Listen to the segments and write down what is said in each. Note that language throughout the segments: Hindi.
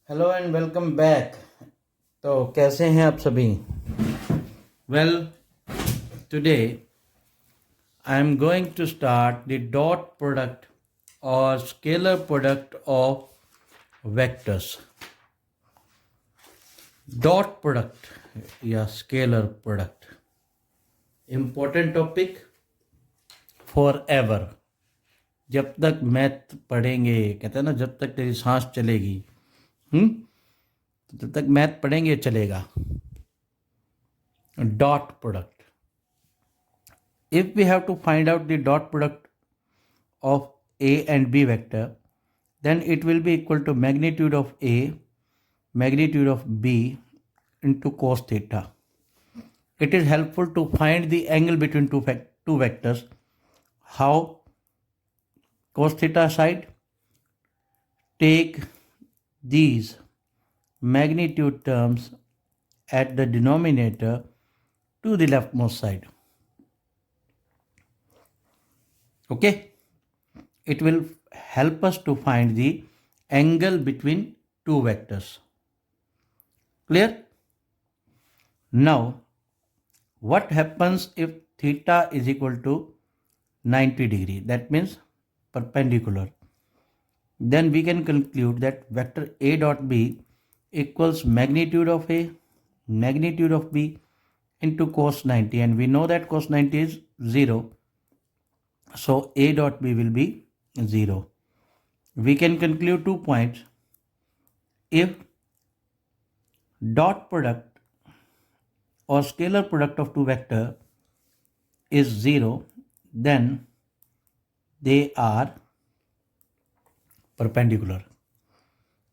Hello and welcome back. तो कैसे हैं आप सभी? Well, today I am going to start the dot product और scalar product of vectors. Dot product या scalar product, important topic forever. जब तक मैथ पढ़ेंगे, कहते हैं ना, जब तक तेरी सांस चलेगी, जब तक मैथ पढ़ेंगे चलेगा। Dot product. If we have to find out the dot product of A and B vector, then it will be equal to magnitude of A, magnitude of B into cos theta. It is helpful to find the angle between two vectors. How? Cos theta side, take these magnitude terms at the denominator to the leftmost side. Okay, it will help us to find the angle between two vectors. Clear? Now, what happens if theta is equal to 90 degree? That means perpendicular. Then we can conclude that vector A dot B equals magnitude of A, magnitude of B into cos 90, and we know that cos 90 is 0. So A dot B will be 0. We can conclude 2 points. If dot product or scalar product of two vector is 0, then they are perpendicular.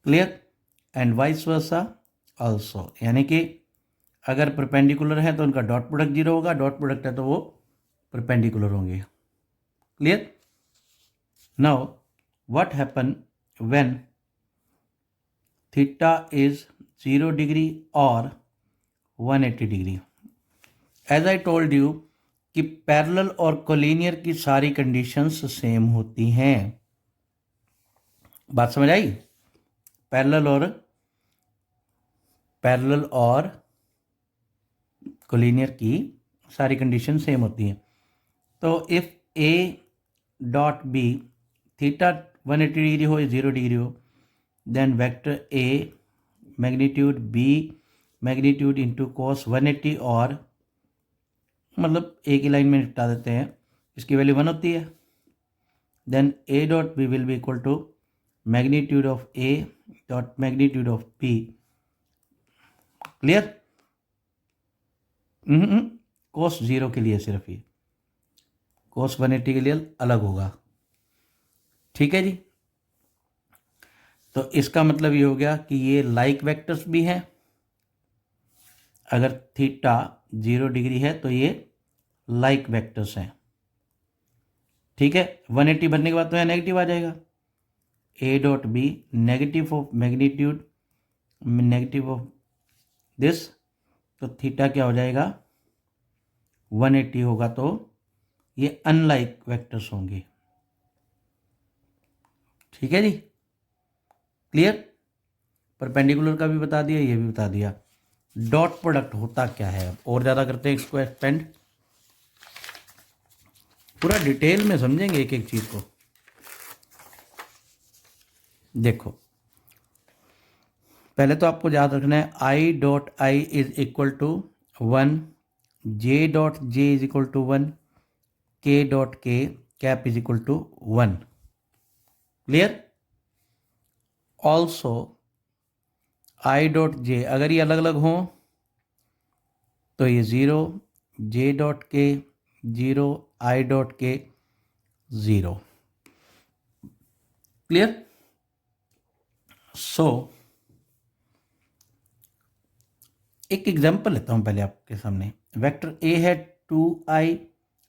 Clear? And vice versa also. यानी कि अगर परपेंडिकुलर है तो उनका डॉट प्रोडक्ट 0 होगा, डॉट प्रोडक्ट है तो वो परपेंडिकुलर होंगे. Clear? Now, what happen when theta is 0 degree or 180 degree? As I told you कि पैरेलल और कोलिनियर की सारी कंडीशंस सेम होती हैं. बात समझ आई? पैरेलल और कोलिनियर की सारी कंडीशन सेम होती हैं. तो if A dot B theta 180 degree हो या 0 डिग्री हो, then vector A magnitude B magnitude into cos 180, और मतलब एक ही लाइन में निपटा देते हैं, इसकी वैल्यू 1 होती है. Then A dot B will be equal to magnitude of A dot magnitude of B. Clear? Cos 0 के लिए सिर्फ ये, कोस 180 के लिए अलग होगा. ठीक है जी. तो इसका मतलब ये हो गया कि ये लाइक वेक्टर्स भी हैं. अगर थीटा 0 डिग्री है तो ये लाइक वेक्टर्स हैं. ठीक है. 180 भरने के बाद तो यहाँ नेगेटिव आ जाएगा. A dot B negative of magnitude negative of this, तो थीटा क्या हो जाएगा? 180 होगा. तो ये अनलाइक वेक्टर्स होंगे. ठीक है जी. क्लियर? परपेंडिकुलर का भी बता दिया, ये भी बता दिया. डॉट प्रोडक्ट होता क्या है? अब और ज़्यादा करते हैं इसको एक्सपेंड, पूरा डिटेल में समझेंगे एक एक चीज़ को. देखो, पहले तो आपको याद रखना है I dot I is equal to 1, J dot J is equal to 1, K dot K cap is equal to 1. Clear? Also I dot J अगर ये अलग अलग हों तो ये 0, जे डॉट के 0, आई डॉट के 0. क्लियर? सो एक एग्जाम्पल लेता हूं पहले आपके सामने. वेक्टर ए है 2i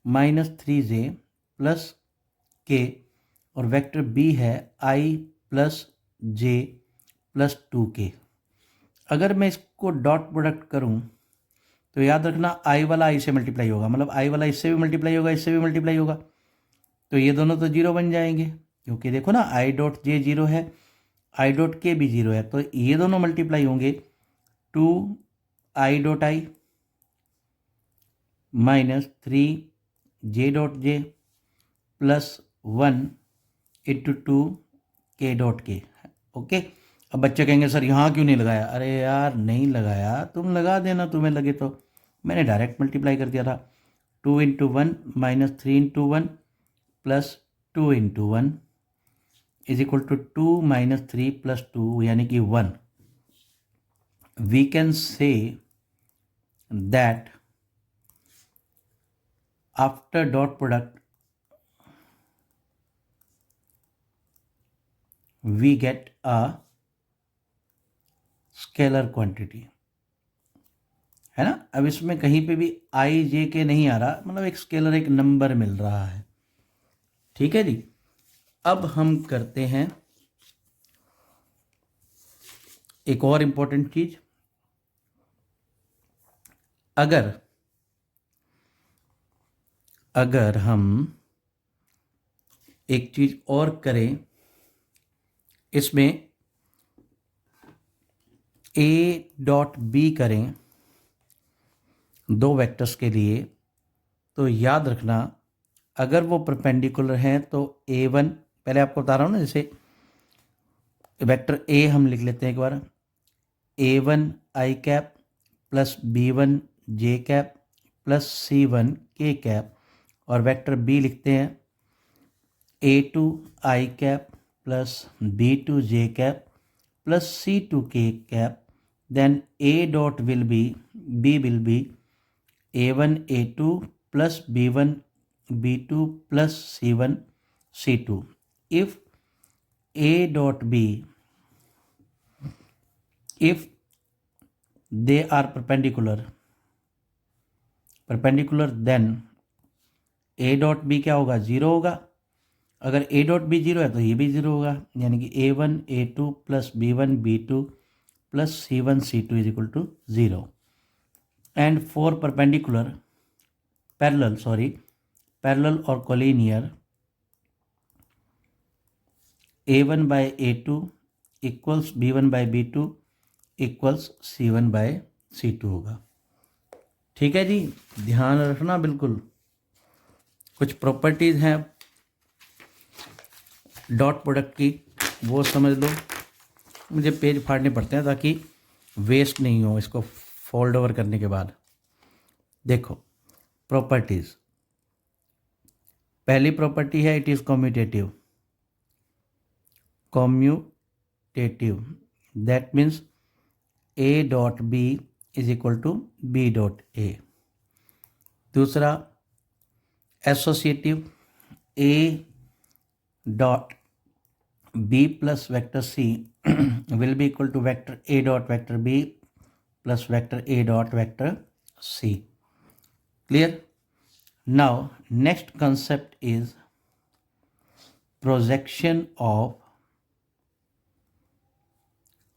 माइनस 3j प्लस के, और वेक्टर बी है i plus j plus 2k. अगर मैं इसको डॉट प्रोडक्ट करूं तो याद रखना i वाला i से मल्टीप्लाई होगा, मतलब i वाला इससे भी मल्टीप्लाई होगा, इससे भी मल्टीप्लाई होगा, तो ये दोनों तो 0 बन जाएंगे. क्योंकि देखो ना, i डॉट जे 0 है, आई डॉट के भी 0 है, तो ये दोनों मल्टीप्लाई होंगे 2 आई डॉट आई माइनस 3 जे डॉट जे प्लस 1 इंटू 2 के डॉट के। ओके, अब बच्चे कहेंगे सर यहाँ क्यों नहीं लगाया? अरे यार नहीं लगाया, तुम लगा देना तुम्हें लगे तो, मैंने डायरेक्ट मल्टीप्लाई कर दिया था। 2 into 1 minus 3 into 1 plus 2 into 1 is equal to 2 minus 3 plus 2 यानी कि 1। We can say that after dot product we get a scalar quantity, है ना। अब इसमें कहीं पे भी आई जे के नहीं आ रहा, मतलब एक स्केलर, एक नंबर मिल रहा है। ठीक है जी। अब हम करते हैं एक और इम्पोर्टेंट चीज। अगर हम एक चीज और करें, इसमें ए डॉट बी करें दो वेक्टर्स के लिए, तो याद रखना अगर वो परपेंडिकुलर हैं तो A1, पहले आपको बता रहा हूँ ना, जैसे वेक्टर ए हम लिख लेते हैं एक बार, A1 आई कैप प्लस B1 जे कैप प्लस C1 के कैप, और वेक्टर बी लिखते हैं A2 आई कैप प्लस B2 जे कैप प्लस C2 के cap, then A dot will be A1 A2 plus B1 B2 plus C1 C2. If A dot B, if they are perpendicular, then A dot B क्या होगा? 0 होगा। अगर A डॉट बी 0 है तो ये भी 0 होगा, यानी कि A1 A2 plus B1 B2 plus C1 C2 is equal to 0। And for parallel और collinear, A1 by A2 equals B1 by B2 equals C1 by C2 होगा। ठीक है जी, ध्यान रखना बिल्कुल। कुछ प्रॉपर्टीज हैं डॉट प्रोडक्ट की, वो समझ लो। मुझे पेज फाड़ने पड़ते हैं ताकि वेस्ट नहीं हो इसको फोल्ड ओवर करने के बाद। देखो प्रॉपर्टीज, पहली प्रॉपर्टी है it is commutative. That means A dot B is equal to B dot A। दूसरा associative, A dot B plus vector C will be equal to vector A dot vector B plus vector A dot vector C। Clear? Now next concept is projection of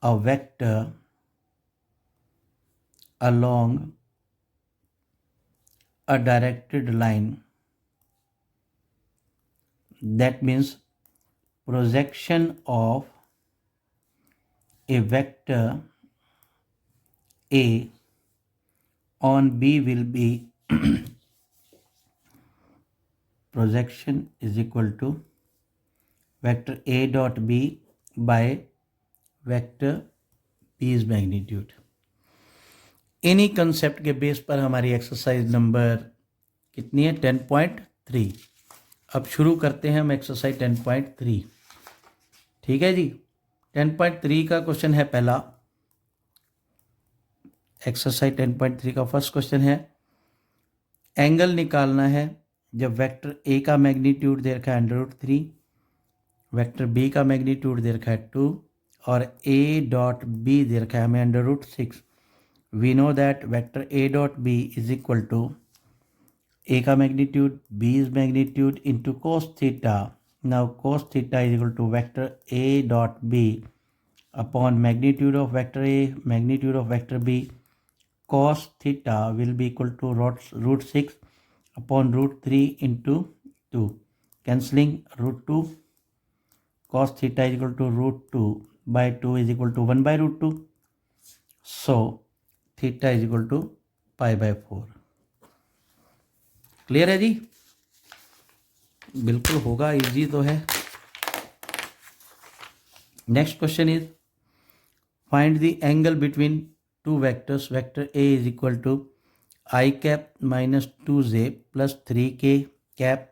a vector along a directed line. That means projection of a vector A on B will be projection is equal to vector A dot B by vector B's magnitude। इन्हीं कंसेप्ट के बेस पर हमारी एक्सरसाइज नंबर कितनी है? 10.3। अब शुरू करते हैं हम एक्सरसाइज 10.3। ठीक है जी। 10.3 का क्वेश्चन है पहला, एक्सरसाइज 10.3 का फर्स्ट क्वेश्चन है, एंगल निकालना है जब वेक्टर ए का मैग्नीट्यूड दे रखा है √3, वेक्टर बी का मैग्नीट्यूड दे रखा है 2 और ए डॉट बी दे रखा है हमें √6। We know that vector A dot B is equal to A का magnitude B is magnitude into cos theta. Now cos theta is equal to vector A dot B upon magnitude of vector A magnitude of vector B. cos theta will be equal to √6 upon √3 into 2, cancelling √2, cos theta is equal to √2 by 2 is equal to 1 by root 2. So theta is equal to pi by 4. Clear है जी? बिल्कुल होगा, इजी तो है. Next question is find the angle between two vectors. Vector A is equal to I cap minus 2j plus 3k cap.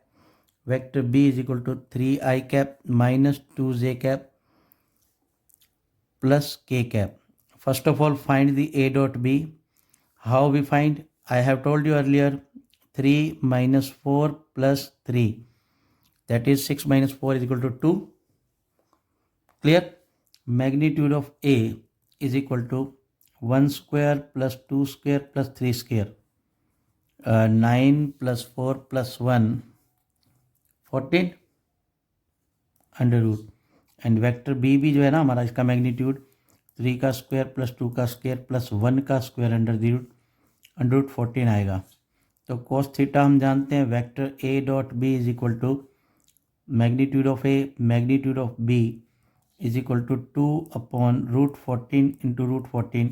Vector B is equal to 3I cap minus 2j cap plus k cap. First of all, find the A dot B. How we find? I have told you earlier, 3 minus 4 plus 3. That is 6 minus 4 is equal to 2. Clear? Magnitude of A is equal to 1 square plus 2 square plus 3 square. 9 plus 4 plus 1, 14 under root. And vector B भी जो है ना हमारा, इसका मैग्नीट्यूड 3 का स्क्वायर प्लस 2 का स्क्वायर प्लस 1 का स्क्वायर अंडर रूट 14 आएगा. तो कोस थीटा हम जानते हैं, vector A dot B is equal to magnitude of A magnitude of B is equal to 2 upon root 14 into root 14.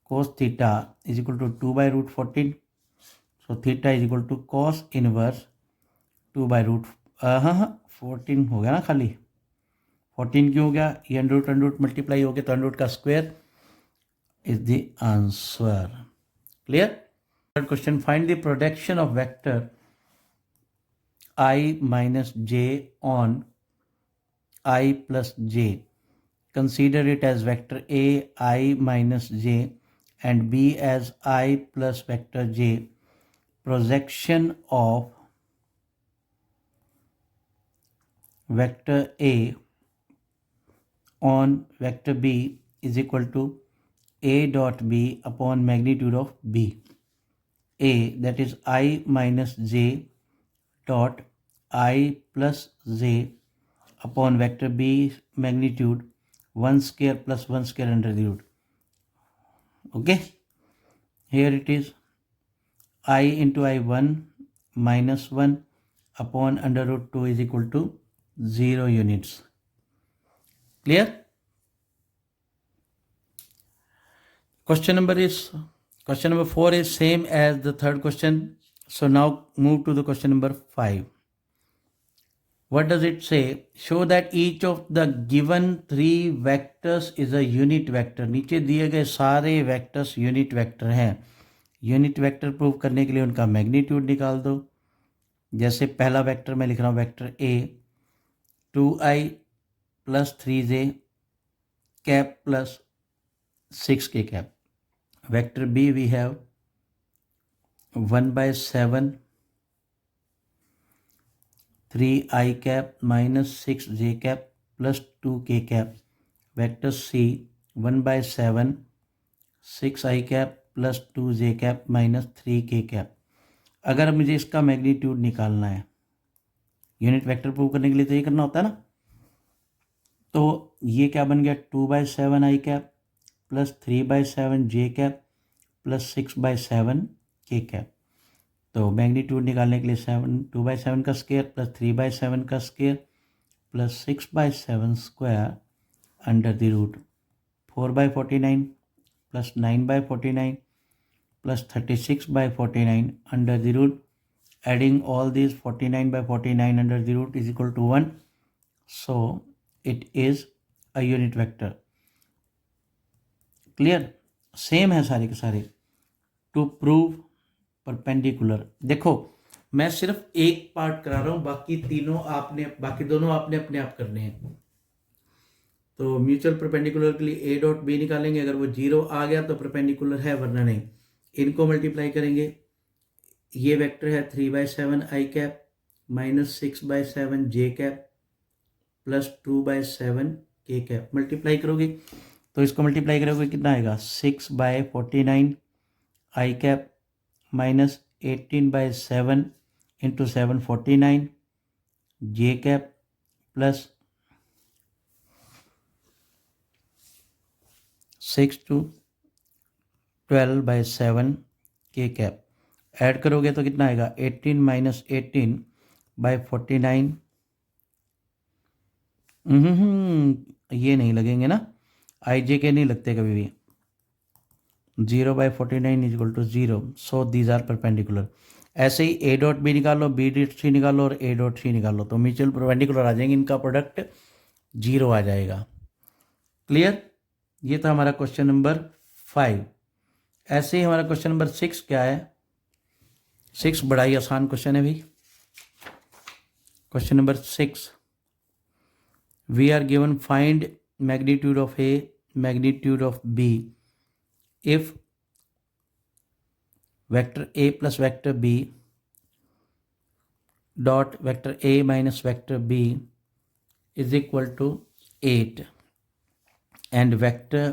Cos theta is equal to 2 by root 14. So theta is equal to cos inverse 2 by root 14 हो गया ना, खाली 14 क्यों हो गया? ये अंडर रूट मल्टीप्लाई हो गया तो अंडर रूट का square is the answer. Clear? Third question, find the production of vector I minus j on I plus j. Consider it as vector A I minus j and B as I plus vector j. Projection of vector A on vector B is equal to A dot B upon magnitude of B. A, that is I minus j dot I plus j upon vector B magnitude 1 square plus 1 square under the root. Okay, here it is I into I1 minus 1 upon under root 2 is equal to 0 units. Clear? Question number 4 is same as the third question. So now move to the question number 5. What does it say? Show that each of the given 3 vectors is a unit vector. नीचे दिए गए सारे vectors unit vector हैं. यूनिट वेक्टर प्रूव करने के लिए उनका मैग्नीट्यूड निकाल दो. जैसे पहला वेक्टर मैं लिख रहा हूँ, vector A 2i plus 3j cap plus 6k cap. Vector B we have 1 by 7 3i cap minus 6j cap plus 2k cap. Vector C 1 by 7 6i cap plus 2j cap minus 3k cap. अगर मुझे इसका मैग्नीट्यूड निकालना है, यूनिट वेक्टर प्रूव करने के लिए तो ये करना होता है ना. तो ये क्या बन गया? 2 by 7 i cap plus 3 by 7 j cap plus 6 by 7 k cap. तो मैग्नीट्यूड निकालने के लिए 2 by 7 का स्क्वायर प्लस 3 by 7 का square plus 6 by 7 square under the root 4 by 49 plus 9 by 49 plus 36 by 49 under the root. Adding all these 49 by 49 under the root is equal to 1. So it is a unit vector. Clear? Same है सारे के सारे. To prove perpendicular. देखो मैं सिर्फ एक पार्ट करा रहा हूँ, बाकी दोनों आपने अपने आप करने हैं. तो म्यूचुअल परपेंडिकुलर के लिए A डॉट B निकालेंगे. अगर वो 0 आ गया तो परपेंडिकुलर है, वरना नहीं. इनको मल्टीप्लाई करेंगे. ये वेक्टर है 3 by 7 i cap minus 6 by 7 j cap plus 2 by 7 k cap. Multiply करोगे तो इसको मल्टीप्लाई करोगे कितना आएगा? 6 by 49 i cap minus 18 by 7 into 7 49 j cap plus 6 to 12 by 7 k cap. Add करोगे तो कितना आएगा? 18 minus 18 by 49 ये नहीं लगेंगे ना, आई जे के नहीं लगते कभी भी। 0/49 is equal to 0, so these are perpendicular. ऐसे ही ए डॉट बी निकालो, बी डॉट सी निकालो और ए डॉट सी निकालो, तो म्यूचुअल परपेंडिकुलर आ जाएंगे, इनका प्रोडक्ट 0 आ जाएगा। क्लियर? ये था हमारा क्वेश्चन नंबर 5। ऐसे ही हमारा क्वेश्चन नंबर 6 क्या है? 6 बड़ा ही आसान क्वेश्चन है भाई। Question number 6, we are given find magnitude of A, magnitude of B if vector a plus vector b dot vector a minus vector b is equal to 8 and vector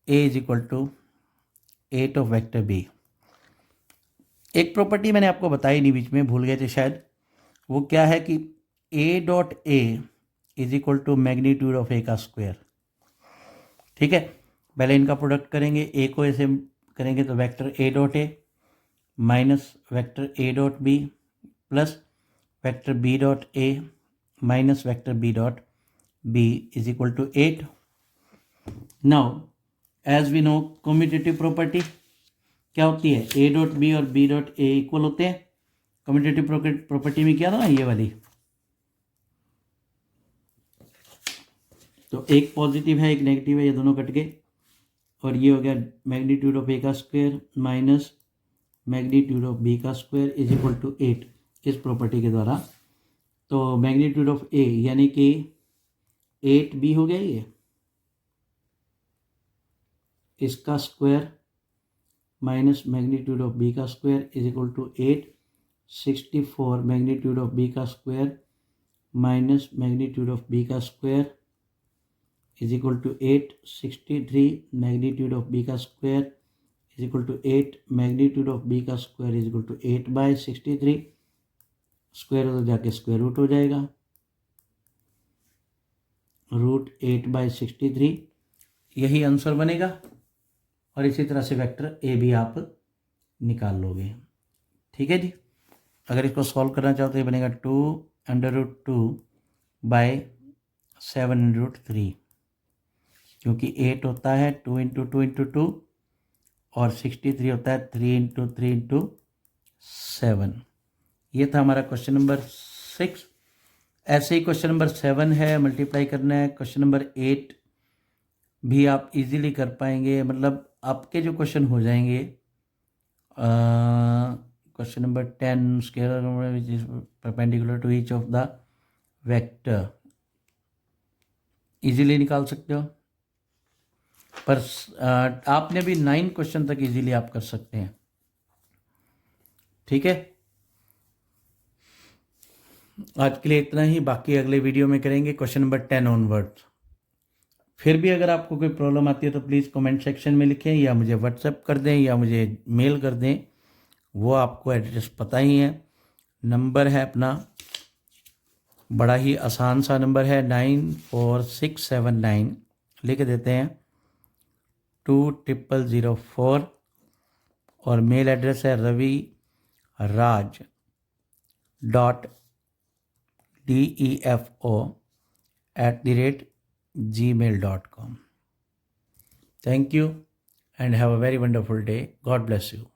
a is equal to 8 of vector b। एक प्रॉपर्टी मैंने आपको बताई नहीं, बीच में भूल गए थे शायद। वो क्या है कि a dot a is equal to magnitude of a का स्क्वायर। ठीक है, पहले इनका प्रोडक्ट करेंगे, a को ऐसे करेंगे तो vector a dot a minus vector a dot b plus vector b dot a minus vector b dot b is equal to 8। Now as we know commutative property क्या होती है, a डॉट b और b डॉट a इक्वल होते हैं। कम्यूटेटिव प्रॉपर्टी में क्या था ना, ये वाली, तो एक पॉजिटिव है एक नेगेटिव है, ये दोनों कट गए और ये हो गया मैग्नीट्यूड ऑफ a का square minus magnitude of b का स्क्वायर इज इक्वल टू 8 इस प्रॉपर्टी के द्वारा। तो मैग्नीट्यूड ऑफ a यानी कि 8b हो गया ये, इसका square minus magnitude of b का square is equal to 8। 64 magnitude of b का square minus magnitude of b का square is equal to 8। 63 magnitude of b का square is equal to 8, magnitude of b का square is equal to 8/63, square तो जाके स्क्वायर रूट हो जाएगा, रूट 8/63, यही आंसर बनेगा। और इसी तरह से वेक्टर ए भी आप निकाल लोगे। ठीक है जी, अगर इसको सॉल्व करना चाहो तो ये बनेगा 2√2/7√3, क्योंकि 8 होता है 2 × 2 × 2 और 63 होता है 3 × 3 × 7। ये था हमारा क्वेश्चन नंबर 6। ऐसे ही क्वेश्चन नंबर 7 है, मल्टीप्लाई करना है। क्वेश्चन नंबर 8 भी आप इजीली कर पाएंगे, मतलब आपके जो क्वेश्चन हो जाएंगे। Question number 10, scalar number which is perpendicular to each of the vector, easily निकाल सकते हो। पर आपने भी 9 क्वेश्चन तक इजीली आप कर सकते हैं। ठीक है, आज के लिए इतना ही, बाकी अगले वीडियो में करेंगे क्वेश्चन नंबर 10 ऑनवर्ड्स। फिर भी अगर आपको कोई प्रॉब्लम आती है तो प्लीज़ कमेंट सेक्शन में लिखें या मुझे व्हाट्सएप कर दें या मुझे मेल कर दें, वो आपको एड्रेस पता ही है। नंबर है अपना, बड़ा ही आसान सा नंबर है, 94679, लिख देते हैं 20004, और मेल एड्रेस है raviraj.defo@gmail.com। Thank you and have a very wonderful day. God bless you.